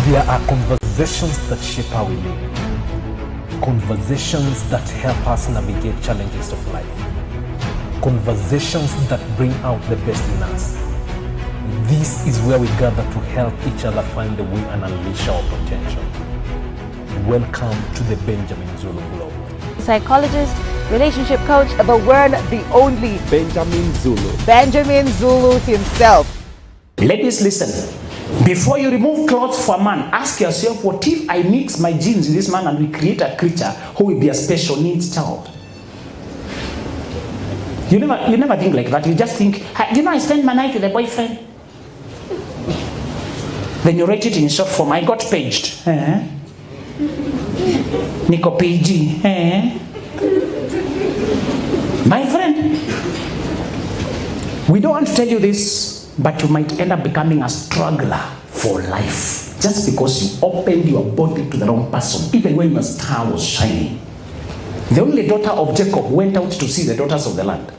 There are conversations that shape how we live. Conversations that help us navigate challenges of life. Conversations that bring out the best in us. This is where we gather to help each other find the way and unleash our potential. Welcome to the Benjamin Zulu Globe. Psychologist, relationship coach, the one, the only Benjamin Zulu. Benjamin Zulu himself. Ladies, listen. Before you remove clothes for a man, ask yourself, what if I mix my genes with this man and we create a creature who will be a special needs child? You never think like that. You just think, I spend my night with a boyfriend. Then you write it in short form. I got paged. Nico PG. My friend, we don't want to tell you this, but you might end up becoming a struggler for life just because you opened your body to the wrong person, even when your star was shining. The only daughter of Jacob went out to see the daughters of the land.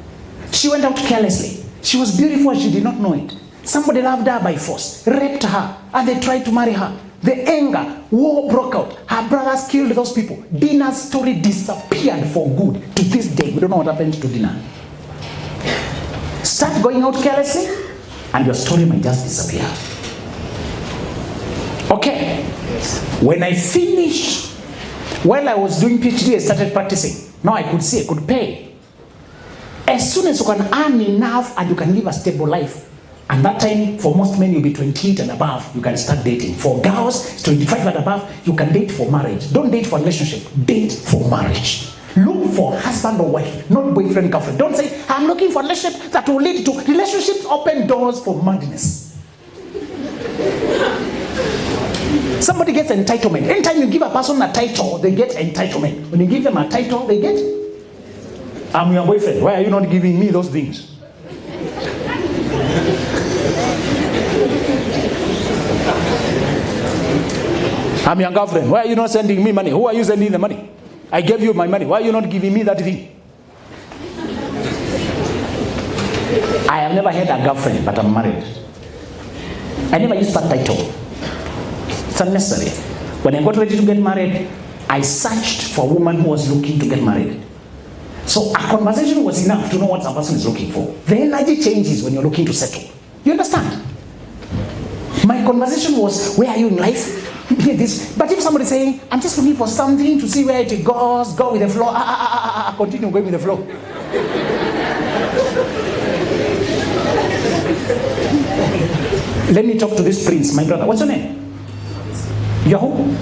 She went out carelessly. She was beautiful, she did not know it. Somebody loved her by force, raped her, and they tried to marry her. The anger, war broke out. Her brothers killed those people. Dinah's story disappeared for good. To this day, we don't know what happened to Dinah. Start going out carelessly, and your story might just disappear. Okay. When I finished, while I was doing PhD, I started practicing. Now I could see, I could pay. As soon as you can earn enough and you can live a stable life, and that time, for most men, you'll be 28 and above, you can start dating. For girls, 25 and above, you can date for marriage. Don't date for relationship, date for marriage. Look for husband or wife, not boyfriend, girlfriend. Don't say, I'm looking for a relationship that will lead to. Relationships open doors for madness. Somebody gets entitlement. Anytime you give a person a title, they get entitlement. When you give them a title, they get, I'm your boyfriend. Why are you not giving me those things? I'm your girlfriend. Why are you not sending me money? Who are you sending the money? I gave you my money. Why are you not giving me that thing? I have never had a girlfriend, but I'm married. I never used that title. It's unnecessary. When I got ready to get married, I searched for a woman who was looking to get married. So a conversation was enough to know what a person is looking for. The energy changes when you're looking to settle. You understand? My conversation was, where are you in life? This. But if somebody is saying, I'm just looking for something to see where it goes, go with the flow, continue going with the flow. Let me talk to this prince, my brother. What's your name? You're who?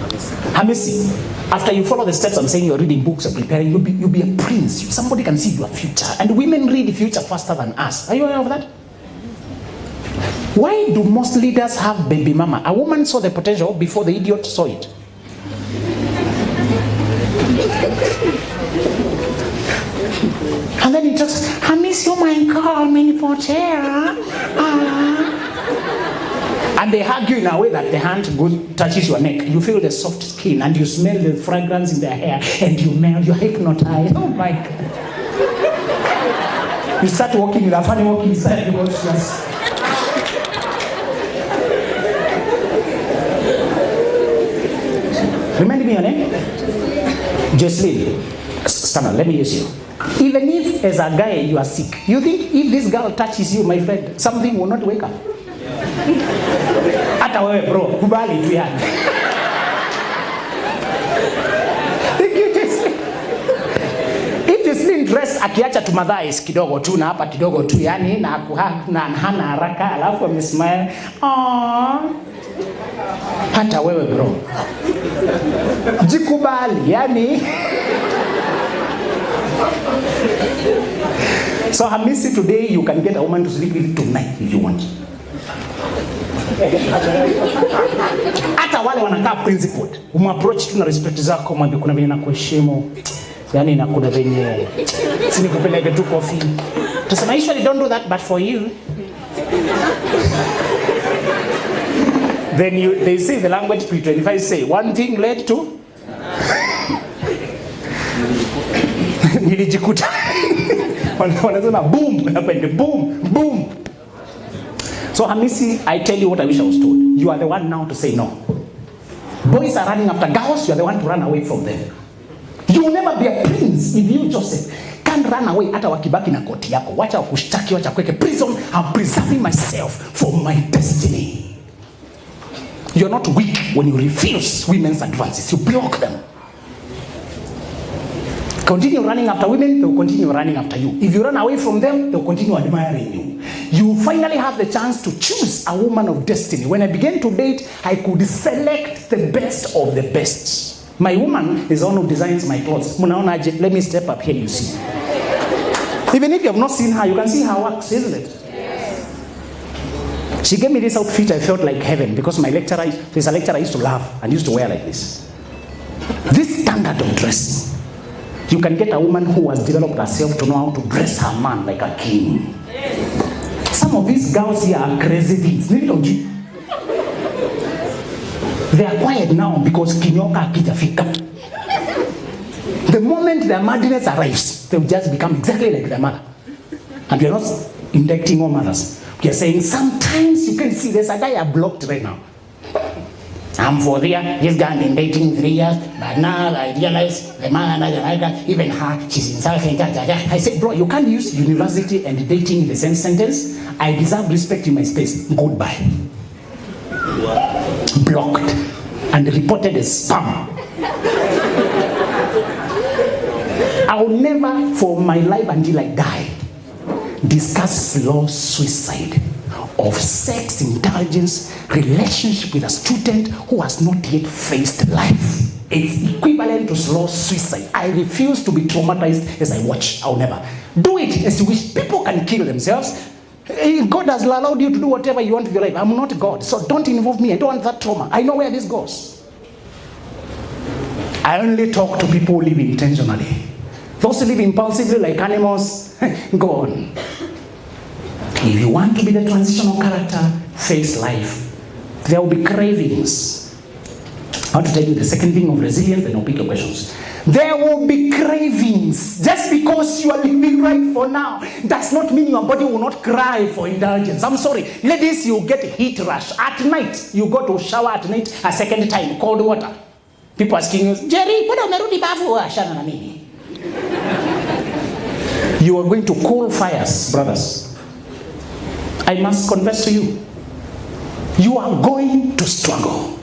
Hamisi. After you follow the steps I'm saying, you're reading books and preparing, you'll be a prince. Somebody can see your future. And women read the future faster than us. Are you aware of that? Why do most leaders have baby mama? A woman saw the potential before the idiot saw it. And then he talks, I miss you, my girl, many And they hug you in a way that the hand touches your neck. You feel the soft skin and you smell the fragrance in their hair and you're hypnotized. Oh my God. You start walking with a funny walking style because just... Remind me your name? Jocelyn. Stand on, let me use you. Even if as a guy you are sick, you think if this girl touches you, my friend, something will not wake up? Hata wewe bro, kubali tu yani. If Jocelyn dress akiacha tu madhais kidogo tu na hapa kidogo tu yani na na hana haraka alafu amesmile. Hata wewe bro. Jikubali yani. So Hamisi, today you can get a woman to sleep with tonight if you want. Hata wale wanakaa principled, approach tu na respect zako, mwambie kuna venye nakuheshimu. Yani na kuna venye sini kupeleke tu coffee. Tusema I usually don't do that, but for you. Then they say the language P25 say one thing led to nilijikuta wanasema boom happened, boom boom. So Hamisi, I tell you what I wish I was told. You are the one now to say no. Boys are running after girls, you are the one to run away from them. You will never be a prince if you, Joseph, can't run away. Hata wakibaki na koti yako, wacha wakushtaki, wacha kweke prison. I'm preserving myself for my destiny. You're not weak when you refuse women's advances. You block them. Continue running after women, they will continue running after you. If you run away from them, they will continue admiring you. You finally have the chance to choose a woman of destiny. When I began to date, I could select the best of the best. My woman is the one who designs my clothes. Let me step up here, you see. Even if you have not seen her, you can see her works, isn't it? She gave me this outfit, I felt like heaven, because my lecturer, there's a lecturer I used to love and used to wear like this. This standard of dressing. You can get a woman who has developed herself to know how to dress her man like a king. Some of these girls here are crazy things. They are quiet now because kinyoka akijafika. The moment their madness arrives, they'll just become exactly like their mother. And we are not indicting all mothers. We are saying sometimes you can see there's a guy I blocked right now. I'm 4 years, this guy been dating 3 years, but now I realize the man, even her, she's insulting. I said, bro, you can't use university and dating in the same sentence. I deserve respect in my space. Goodbye. Blocked and reported as spam. I will never, for my life until I die, discuss slow suicide of sex intelligence relationship with a student who has not yet faced life. It's equivalent to slow suicide. I refuse to be traumatized as I watch. I'll never. Do it as you wish. People can kill themselves. God has allowed you to do whatever you want with your life. I'm not God, so don't involve me. I don't want that trauma. I know where this goes. I only talk to people who live intentionally. Those who live impulsively like animals, go on. If you want to be the transitional character, face life. There will be cravings. I want to tell you the second thing of resilience, then I'll pick your questions. There will be cravings. Just because you are living right for now does not mean your body will not cry for indulgence. I'm sorry. Ladies, you get heat rush. At night, you go to shower at night a second time, cold water. People asking you, Jerry, what umerudi bafu? Ashana na mimi. You are going to cool fires, brothers. I must confess to you, you are going to struggle.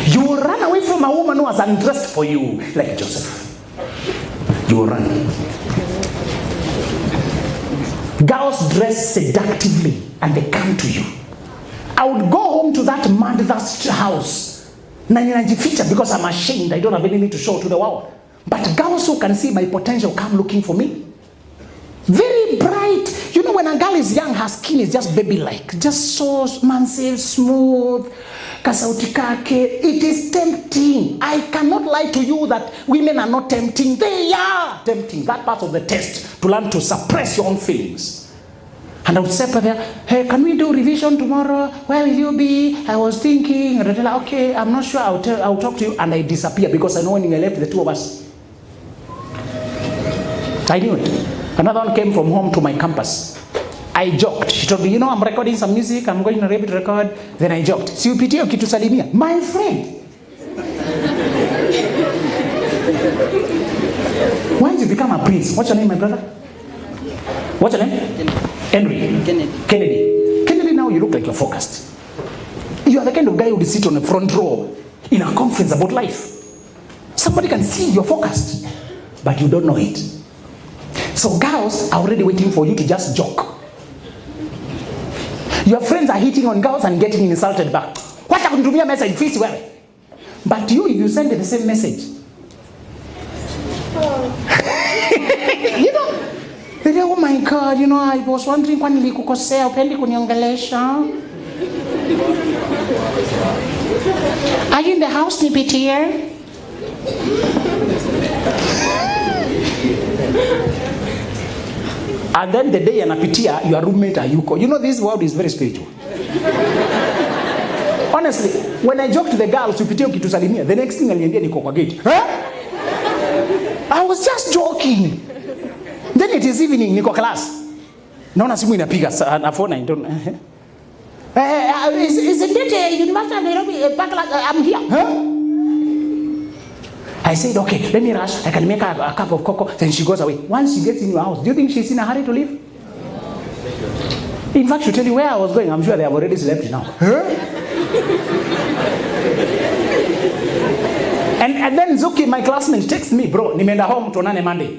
You will run away from a woman who has undressed for you, like Joseph. You will run. Girls dress seductively and they come to you. I would go home to that mother's house because I'm ashamed. I don't have anything to show to the world. But girls who can see my potential come looking for me. Very bright. You know, when a girl is young, her skin is just baby-like. Just so massive, smooth, kasauti kake. It is tempting. I cannot lie to you that women are not tempting. They are tempting. That part of the test, to learn to suppress your own feelings. And I would say, hey, can we do revision tomorrow? Where will you be? I was thinking. And like, okay, I'm not sure. I'll talk to you. And I disappear because I know when I left the two of us. I knew it. Another one came from home to my campus. I joked. She told me, you know, I'm recording some music. I'm going to record. Then I joked. Si upitie ukitusalimia. My friend. Once you become a prince, what's your name, my brother? What's your name? Henry. Kennedy, now you look like you're focused. You are the kind of guy who would sit on the front row in a conference about life. Somebody can see you're focused, but you don't know it. So girls are already waiting for you to just joke. Your friends are hitting on girls and getting insulted back. What happened to me a message? Fisi wewe. But you, if you send the same message, you know, they say, oh my God, you know, I was wondering kwani nilikukosea, upendi kuniongelesha. Are you in the house, nipitie? And then the day anapitia, your roommate ayuko. You know, this world is very spiritual. Honestly, when I joked to the girls, upitia ukitusalimia, the next thing aliambia niko kwa gate. Huh? I was just joking. Then it is evening, niko class. Naona simu inapiga na phone, I don't. Isn't it University of Nairobi? I'm here. Huh? I said, okay, let me rush. I can make her a cup of cocoa. Then she goes away. Once she gets in your house, do you think she's in a hurry to leave? In fact, she'll tell you where I was going. I'm sure they have already slept now. And then Zuki, my classmate, texts me, bro, nimeenda home tuonane Monday.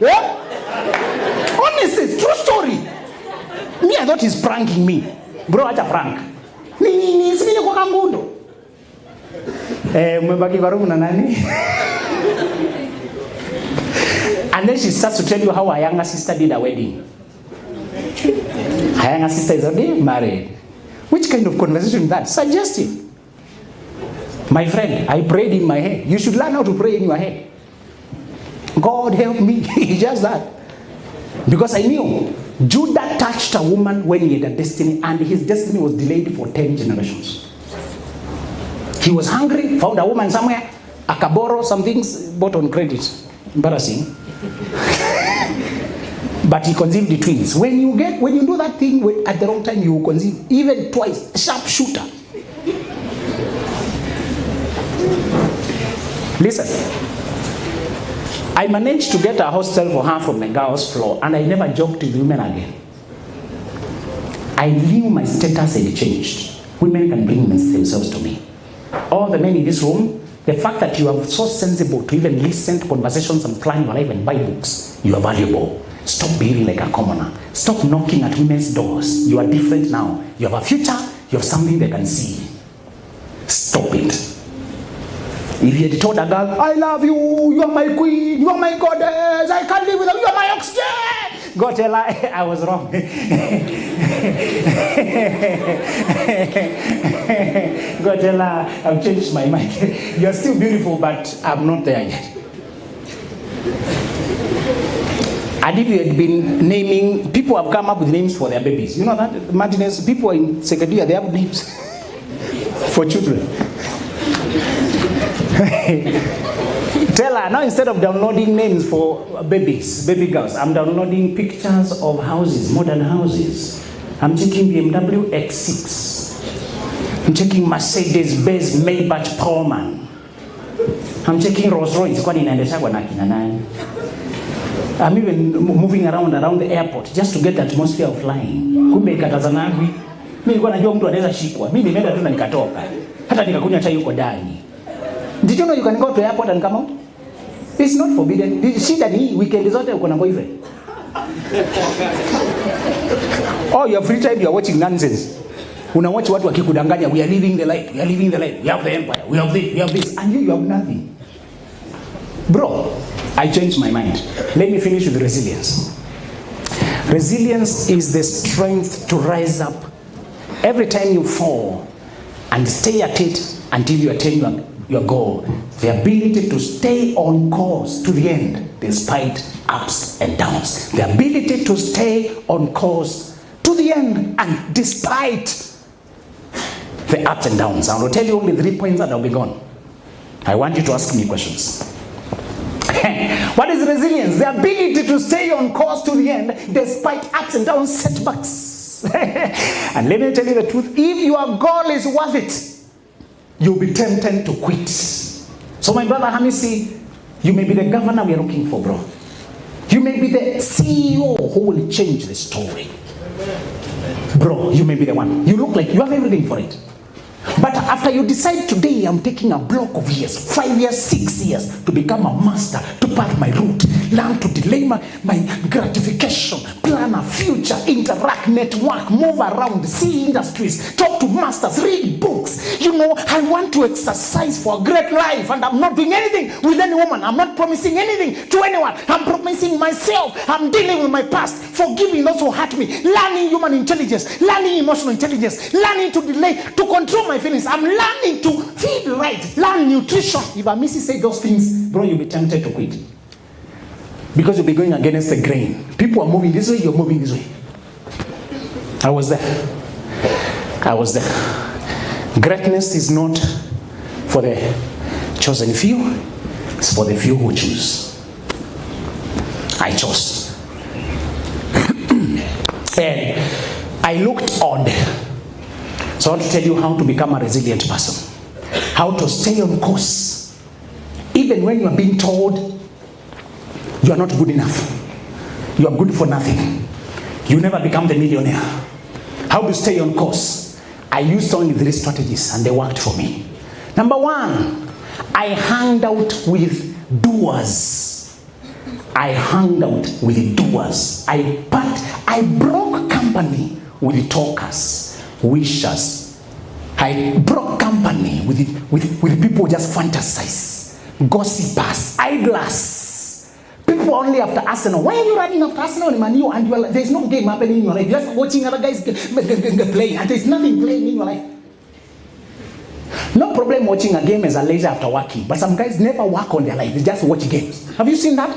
Honestly, true story. Me, I thought he's pranking me. Bro, acha prank. Simile kwa kambundo. Umebaki kwa room na nani? And then she starts to tell you how her younger sister did a wedding. Her younger sister is already married. Which kind of conversation is that? Suggestive. My friend, I prayed in my head. You should learn how to pray in your head. God help me. He just that. Because I knew Judah touched a woman when he had a destiny, and his destiny was delayed for 10 generations. He was hungry, found a woman somewhere, akaborrow some things, bought on credit. Embarrassing. But he conceived the twins. When you do that thing at the wrong time, you will conceive even twice. Sharpshooter. Listen, I managed to get a hostel for her from the girls' floor, and I never joked with women again. I knew my status had changed. Women can bring themselves to me. All the men in this room, the fact that you are so sensible to even listen to conversations and plan your life and buy books, you are valuable. Stop behaving like a commoner. Stop knocking at women's doors. You are different now. You have a future. You have something they can see. Stop it. If you had told a girl, I love you, you are my queen, you are my goddess, I can't live without you, you are my oxygen. God tell her, I was wrong. God tell her, I've changed my mind. You are still beautiful, but I'm not there yet. And if you had been naming, people have come up with names for their babies. You know that? Madness, people in Secretary, they have names for children. Tell her, now instead of downloading names for babies, baby girls, I'm downloading pictures of houses, modern houses. I'm checking BMW X6. I'm checking Mercedes-Benz Maybach Pullman. I'm checking Rolls-Royce. I'm even moving around the airport just to get the atmosphere of flying. Kumbe ikatazanagwi. Mimi nilikuwa najua mtu anaweza shikwa. Mimi nimeenda tu na nikatoka. Hata nikakunywa chai huko ndani. Did you know you can go to airport and come out? It's not forbidden. Shida ni weekend zote uko na boyfriend. Oh, your free time you are watching nonsense. Una watch watu wakikudanganya, we are living the life, we are living the life. We have the empire, we have this, we have this, and you have nothing. Bro, I changed my mind. Let me finish with resilience. Resilience is the strength to rise up every time you fall and stay at it until you attain your goal. The ability to stay on course to the end despite ups and downs. The ability to stay on course to the end and despite the ups and downs. I will tell you only 3 points and I'll be gone. I want you to ask me questions. What is resilience? The ability to stay on course to the end despite ups and downs, setbacks. And let me tell you the truth, if your goal is worth it, you'll be tempted to quit. So my brother Hamisi, you may be the governor we are looking for, bro. You may be the CEO who will change the story. Bro, you may be the one. You look like you have everything for it. But after you decide today, I'm taking a block of years, 5 years, 6 years, to become a master, to path my route, learn to delay my gratification, plan a future, interact, network, move around, see industries, talk to masters, read books. You know, I want to exercise for a great life, and I'm not doing anything with any woman. I'm not promising anything to anyone. I'm promising myself. I'm dealing with my past, forgiving those who hurt me, learning human intelligence, learning emotional intelligence, learning to delay, to control my feelings. I'm learning to feed right, learn nutrition. If I miss say those things, bro, you'll be tempted to quit. Because you'll be going against the grain. People are moving this way, you're moving this way. I was there. Greatness is not for the chosen few, it's for the few who choose. I chose. And I looked odd. So I want to tell you how to become a resilient person. How to stay on course. Even even when you are being told you are not good enough, you are good for nothing, you never become the millionaire. How to stay on course? I used only 3 strategies and they worked for me. Number 1, I hung out with doers. I hung out with doers. I broke company with talkers, wishers. I broke company with people who just fantasize, gossipers, idlers. People only after Arsenal. Why are you running after Arsenal and Man U and there's no game happening in your life? You're just watching other guys playing and there's nothing playing in your life. No problem watching a game as a leisure after working, but some guys never work on their life. They just watch games. Have you seen that?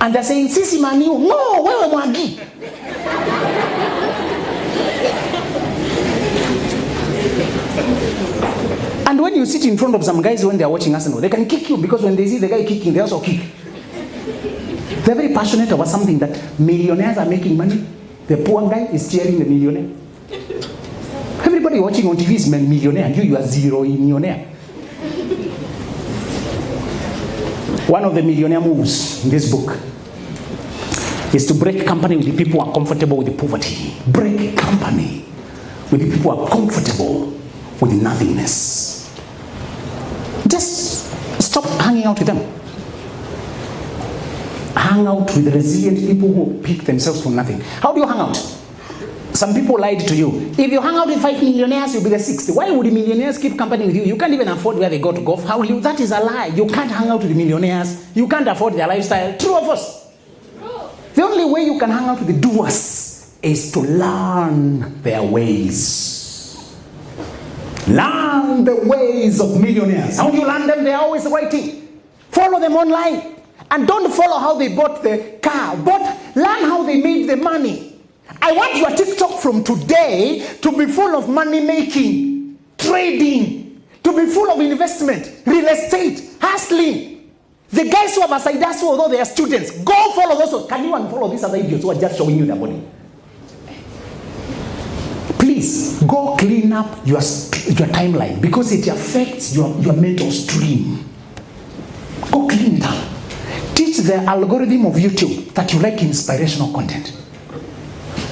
And they're saying, Sisi Man U, no, where am I? And when you sit in front of some guys when they're watching Arsenal, they can kick you because when they see the guy kicking, they also kick. They're very passionate about something that millionaires are making money. The poor guy is cheering the millionaire. Everybody watching on TV is a millionaire and you are zero millionaire. One of the millionaire moves in this book is to break company with the people who are comfortable with the poverty. Break company with the people who are comfortable with nothingness. Just stop hanging out with them. Hang out with resilient people who pick themselves from nothing. How do you hang out? Some people lied to you. If you hang out with 5 millionaires, you'll be the 6th. Why would the millionaires keep company with you? You can't even afford where they go to golf. How will you? That is a lie. You can't hang out with the millionaires. You can't afford their lifestyle. True or false? The only way you can hang out with the doers is to learn their ways. Learn the ways of millionaires. How do you learn them? They're always writing. Follow them online. And don't follow how they bought the car, but learn how they made the money. I want your TikTok from today to be full of money making, trading, to be full of investment, real estate, hustling. The guys who have a side hustle, although they are students, go follow those. Can you unfollow these other idiots who are just showing you their body? Please, go clean up your timeline because it affects your mental stream. Go clean it up. Teach the algorithm of YouTube that you like inspirational content.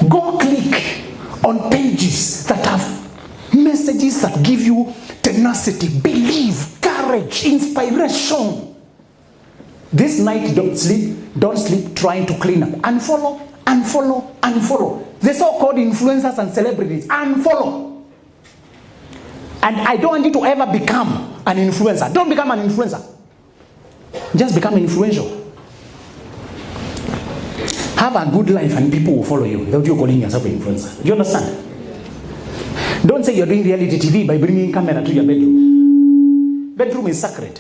Go click on pages that have messages that give you tenacity, belief, courage, inspiration. This night, don't sleep trying to clean up. Unfollow. The so-called influencers and celebrities, unfollow. And I don't want you to ever become an influencer. Don't become an influencer. Just become influential. Have a good life and people will follow you without you calling yourself an influencer. Do you understand? Don't say you're doing reality TV by bringing camera to your bedroom. Bedroom is sacred.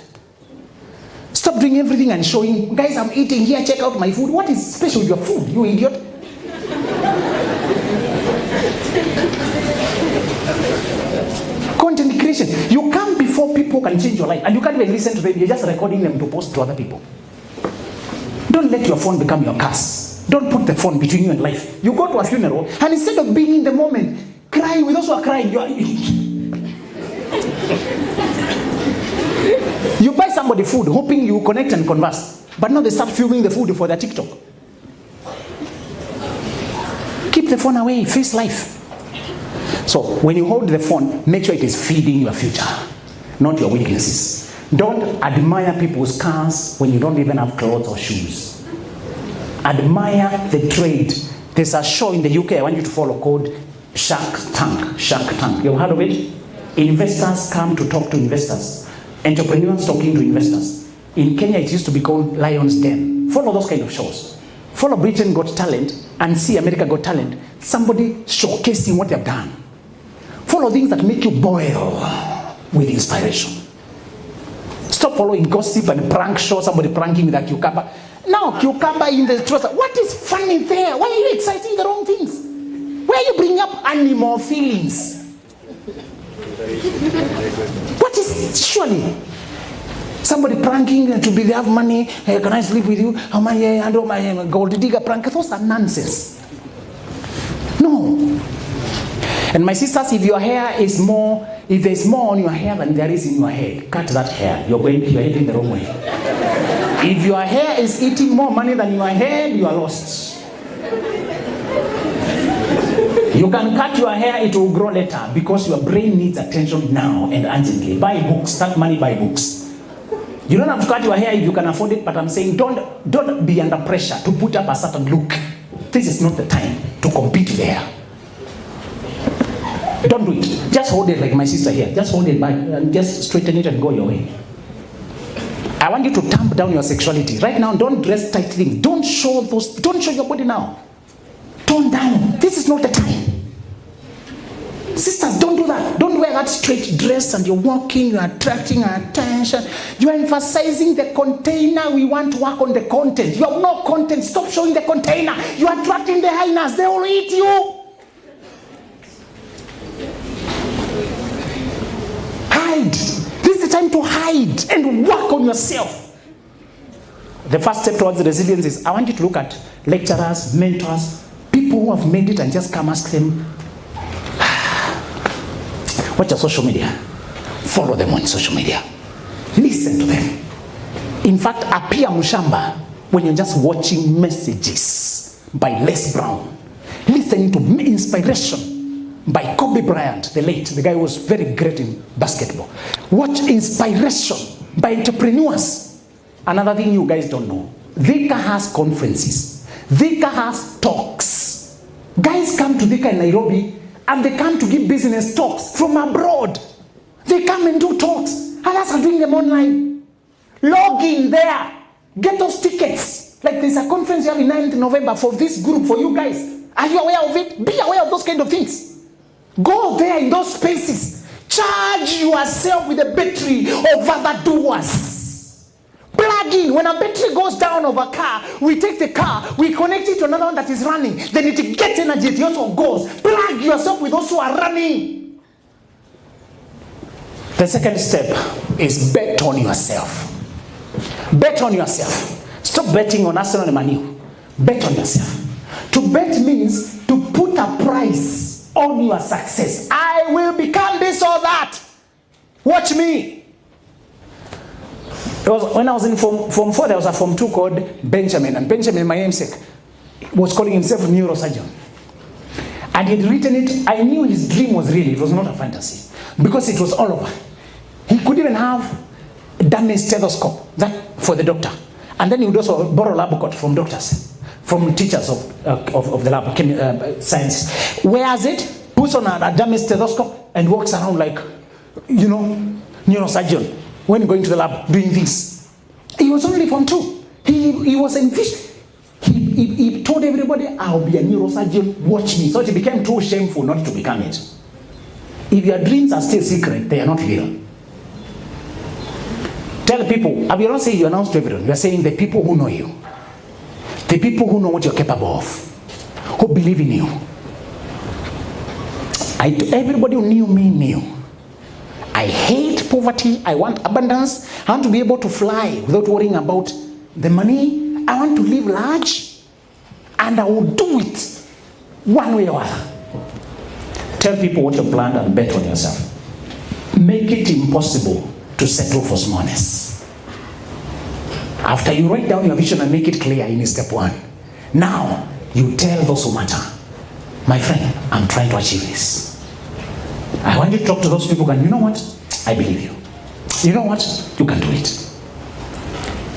Stop doing everything and showing, guys, I'm eating here, check out my food. What is special with your food, you idiot? Content creation. You come before people can change your life and you can't even listen to them. You're just recording them to post to other people. Don't let your phone become your curse. Don't put the phone between you and life. You go to a funeral and instead of being in the moment, crying with those who are crying, you buy somebody food hoping you connect and converse. But now they start filming the food for their TikTok. Keep the phone away, face life. So when you hold the phone, make sure it is feeding your future, not your weaknesses. Don't admire people's cars when you don't even have clothes or shoes. Admire the trade. There's a show in the UK I want you to follow called Shark Tank. Shark Tank. You've heard of it? Investors come to talk to investors. Entrepreneurs talking to investors. In Kenya, it used to be called Lion's Den. Follow those kind of shows. Follow Britain Got Talent and see America Got Talent. Somebody showcasing what they've done. Follow things that make you boil with inspiration. Stop following gossip and prank show, somebody pranking with a cucumber. Now, cucumber in the trouser. What is funny there? Why are you exciting the wrong things? Why are you bringing up animal feelings? What is surely somebody pranking to be they have money? Hey, can I sleep with you? How my and my gold digger prank? Those are nonsense. No. And my sisters, if your hair is more, if there's more on your hair than there is in your head, cut that hair. You're heading the wrong way. If your hair is eating more money than your head, you are lost. You can cut your hair, it will grow later because your brain needs attention now and urgently. Buy books, start money, buy books. You don't have to cut your hair if you can afford it, but I'm saying don't be under pressure to put up a certain look. This is not the time to compete with hair. Don't do it. Just hold it like my sister here. Just hold it back and just straighten it and go your way. I want you to tamp down your sexuality. Right now, don't dress tight things. Don't show your body now. Tone down. This is not the time. Sisters, don't do that. Don't wear that straight dress and you're walking, you're attracting attention. You're emphasizing the container. We want to work on the content. You have no content. Stop showing the container. You're attracting the hyenas. They will eat you. Hide. This is the time to hide and work on yourself. The first step towards resilience is I want you to look at lecturers, mentors, people who have made it and just come ask them, watch your social media. Follow them on social media. Listen to them. In fact, appear Mushamba when you're just watching messages by Les Brown. Listening to inspiration by Kobe Bryant, the late. The guy was very great in basketball. Watch inspiration by entrepreneurs. Another thing you guys don't know. Thika has conferences. Thika has talks. Guys come to Thika in Nairobi and they come to give business talks from abroad. They come and do talks. Others are doing them online. Log in there. Get those tickets. Like there's a conference you have in 9th November for this group, for you guys. Are you aware of it? Be aware of those kind of things. Go there in those spaces. Charge yourself with a battery of other doers. Plug in. When a battery goes down of a car, we take the car, we connect it to another one that is running. Then it gets energy, it also goes. Plug yourself with those who are running. The second step is bet on yourself. Bet on yourself. Stop betting on Arsenal and Man U. Bet on yourself. To bet means to put a price on your success. I will become this or that. Watch me. When I was in Form 4, there was a Form 2 called Benjamin. And Benjamin, my namesake, was calling himself a neurosurgeon. And he had written it. I knew his dream was real. It was not a fantasy. Because it was all over. He could even have a dummy stethoscope for the doctor. And then he would also borrow lab coat from doctors. From teachers of the lab, science. Wears it, puts on a dummy stethoscope, and walks around like, neurosurgeon. When going to the lab, doing this. He was only Form 2. He was envisioned. He told everybody, I'll be a neurosurgeon, watch me. So it became too shameful not to become it. If your dreams are still secret, they are not real. Tell people, you're not saying you announce to everyone, you're saying the people who know you. The people who know what you're capable of, who believe in you. Everybody who knew me knew. I hate poverty. I want abundance. I want to be able to fly without worrying about the money. I want to live large. And I will do it one way or other. Tell people what you planned and bet on yourself. Make it impossible to settle for smallness. After you write down your vision and make it clear in step 1, now you tell those who matter, my friend, I'm trying to achieve this. I want you to talk to those people and you know what? I believe you. You know what? You can do it.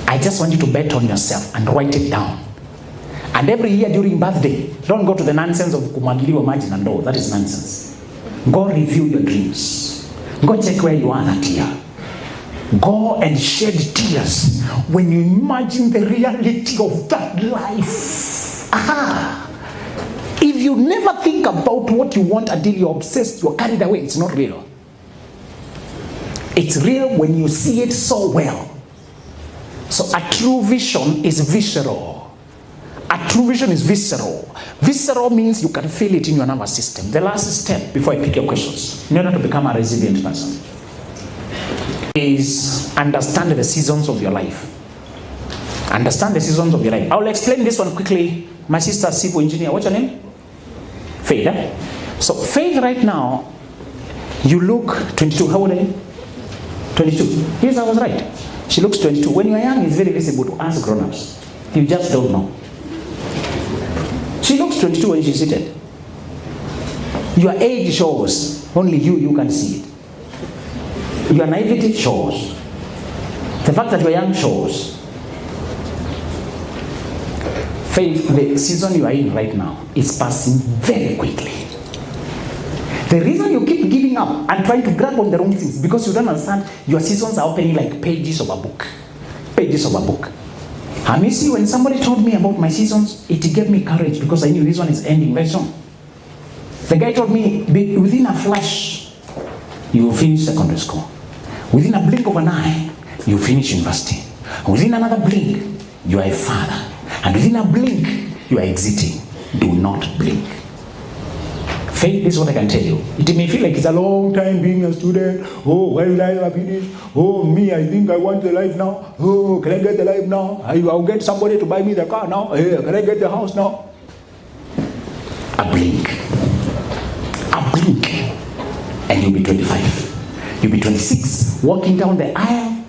I just want you to bet on yourself and write it down. And every year during birthday, don't go to the nonsense of kumagiliwa maji na ndoo. That is nonsense. Go review your dreams. Go check where you are that year. Go and shed tears when you imagine the reality of that life. If you never think about what you want until you're obsessed, you're carried away, it's not real. It's real when you see it so well. So a true vision is visceral. A true vision is visceral. Visceral means you can feel it in your nervous system. The last step before I pick your questions, in order to become a resilient person, is understand the seasons of your life. Understand the seasons of your life. I will explain this one quickly. My sister, civil engineer, what's your name? Faith. So Faith right now, you look 22. How old are you? 22. Yes, I was right. She looks 22. When you are young, it's very visible to us grown-ups. You just don't know. She looks 22 when she's seated. Your age shows. Only you can see it. Your naivety shows. The fact that you're young shows. Faith, the season you are in right now is passing very quickly. The reason you keep giving up and trying to grab on the wrong things because you don't understand your seasons are opening like pages of a book. Pages of a book. And you see, when somebody told me about my seasons, it gave me courage because I knew this one is ending very soon. The guy told me, within a flash, you will finish secondary school. Within a blink of an eye, you finish university. Within another blink, you are a father. And within a blink, you are exiting. Do not blink. Faith, this is what I can tell you. It may feel like it's a long time being a student. Oh, when will I finish? Oh, me, I think I want the life now. Oh, can I get the life now? I'll get somebody to buy me the car now. Hey, can I get the house now? A blink. A blink. And you'll be 25. You'll be 26. Walking down the aisle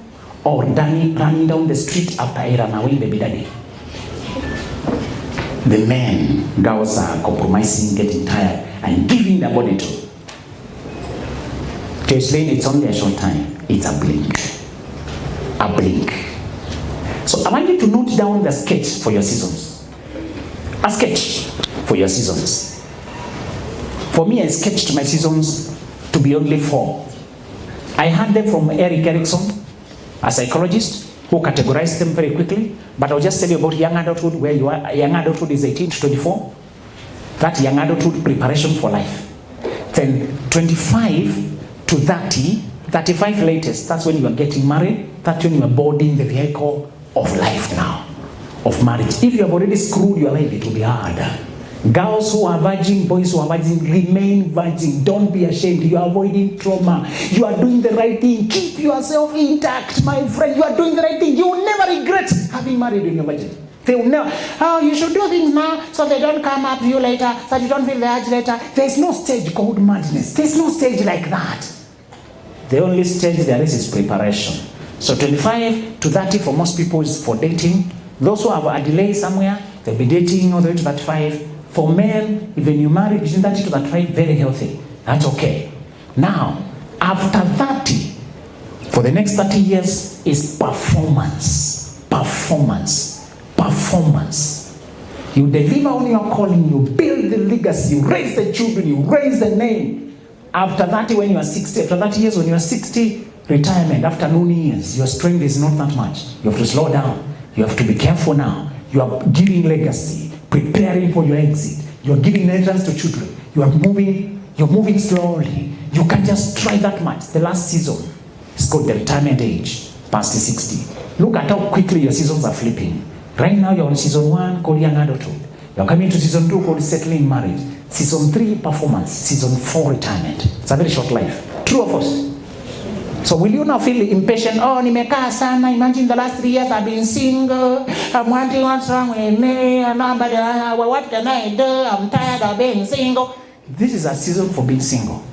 or running down the street after I ran away, baby daddy. The men, girls are compromising, getting tired, and giving their body to. To explain, it's only a short time. It's a blink. A blink. So I want you to note down the sketch for your seasons. A sketch for your seasons. For me, I sketched my seasons to be only 4. I had them from Eric Erickson, a psychologist, who categorized them very quickly. But I'll just tell you about young adulthood, where you are. Young adulthood is 18 to 24. That young adulthood preparation for life. Then 25 to 30, 35 latest, that's when you are getting married. That's when you are boarding the vehicle of life now, of marriage. If you have already screwed your life, it will be harder. Girls who are virgin, boys who are virgin, remain virgin. Don't be ashamed. You are avoiding trauma. You are doing the right thing. Keep yourself intact, my friend. You are doing the right thing. You will never regret having married when you're virgin. They will never. Oh, you should do things now so they don't come up to you later, so you don't feel the urge later. There's no stage called madness. There's no stage like that. The only stage there is preparation. So 25 to 30 for most people is for dating. Those who have a delay somewhere, they'll be dating all the way to 35. For men, even you marry between 30 to 35, very healthy. That's okay. Now, after 30, for the next 30 years is performance. Performance. Performance. You deliver on your calling, you build the legacy, you raise the children, you raise the name. After 30, when you are 60, after 30 years, when you are 60, retirement, after noon years, your strength is not that much. You have to slow down. You have to be careful now. You are giving legacy. Preparing for your exit. You're giving entrance to children. You're moving slowly. You can't just try that much. The last season is called the retirement age, past 60. Look at how quickly your seasons are flipping. Right now you're on season 1 called young adulthood. You're coming to season 2 called settling marriage. Season 3 performance. Season 4 retirement. It's a very short life. True or false? So will you now feel impatient? Oh, nimekaa sana. Imagine the last 3 years I've been single. I'm wondering what's wrong with me. What can I do? I'm tired of being single. This is a season for being single.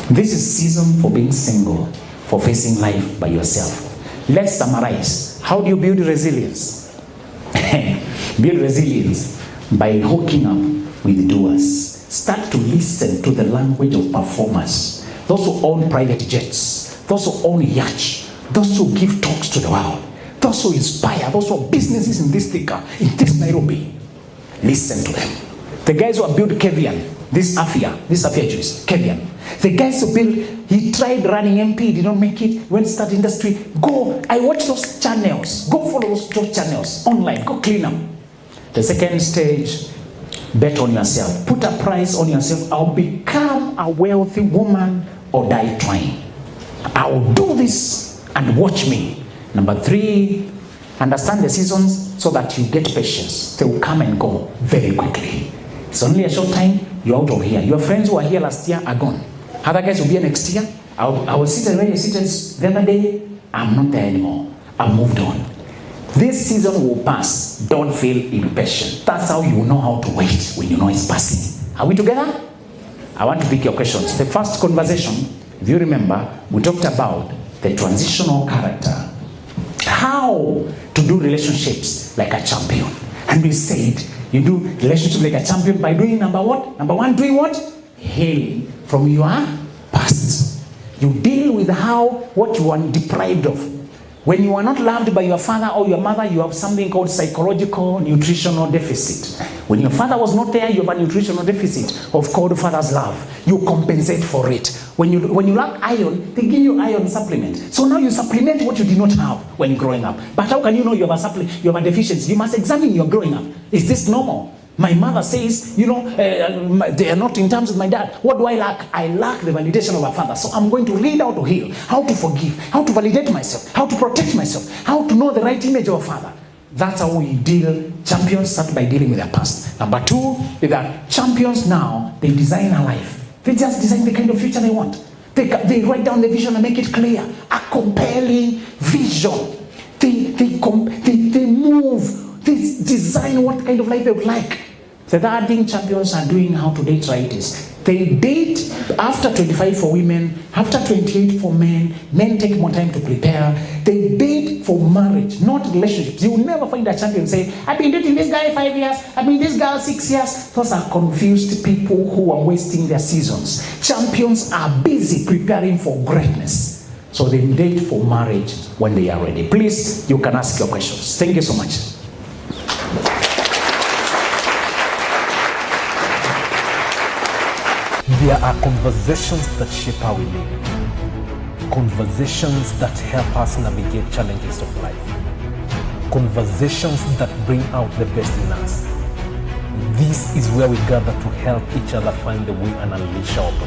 This is season for being single, for facing life by yourself. Let's summarize. How do you build resilience? Build resilience by hooking up with doers. Start to listen to the language of performers. Those who own private jets, those who own yachts, those who give talks to the world, those who inspire, those who have businesses in this Thika, in this Nairobi. Listen to them. The guys who have built Kevian, this Afia Jews, Kevian. The guys who built, he tried running MP, did not make it, went to start industry. Go, I watch those channels. Go follow those channels online, go clean them. The second stage, bet on yourself. Put a price on yourself. I'll become a wealthy woman or die trying. I will do this and watch me. Number 3, understand the seasons so that you get patience. They will come and go very quickly. It's only a short time, you're out of here. Your friends who were here last year are gone. Other guys will be here next year. I was seated where you seated the other day. I'm not there anymore. I've moved on. This season will pass. Don't feel impatient. That's how you know how to wait, when you know it's passing. Are we together? I want to pick your questions. The first conversation, if you remember, we talked about the transitional character. How to do relationships like a champion. And we said, you do relationships like a champion by doing number what? Number one, doing what? Healing from your past. You deal with what you are deprived of. When you are not loved by your father or your mother, you have something called psychological nutritional deficit. When your father was not there, you have a nutritional deficit of called father's love. You compensate for it. When you lack iron, they give you iron supplement. So now you supplement what you did not have when growing up. But how can you know you have a deficiency? You must examine your growing up. Is this normal? My mother says, they are not in terms with my dad. What do I lack? I lack the validation of a father. So I'm going to read how to heal, how to forgive, how to validate myself, how to protect myself, how to know the right image of a father. That's how we deal. Champions start by dealing with their past. Number two is that champions now, they design a life. They just design the kind of future they want. They write down the vision and make it clear. A compelling vision. They move. They design what kind of life they would like. The third thing champions are doing how to date right is they date after 25 for women, after 28 for men. Men take more time to prepare. They date for marriage, not relationships. You will never find a champion say, I've been dating this guy 5 years, I've been this girl 6 years. Those are confused people who are wasting their seasons. Champions are busy preparing for greatness. So they date for marriage when they are ready. Please, you can ask your questions. Thank you so much. There are conversations that shape how we live. Conversations that help us navigate challenges of life. Conversations that bring out the best in us. This is where we gather to help each other find the way and unleash our potential.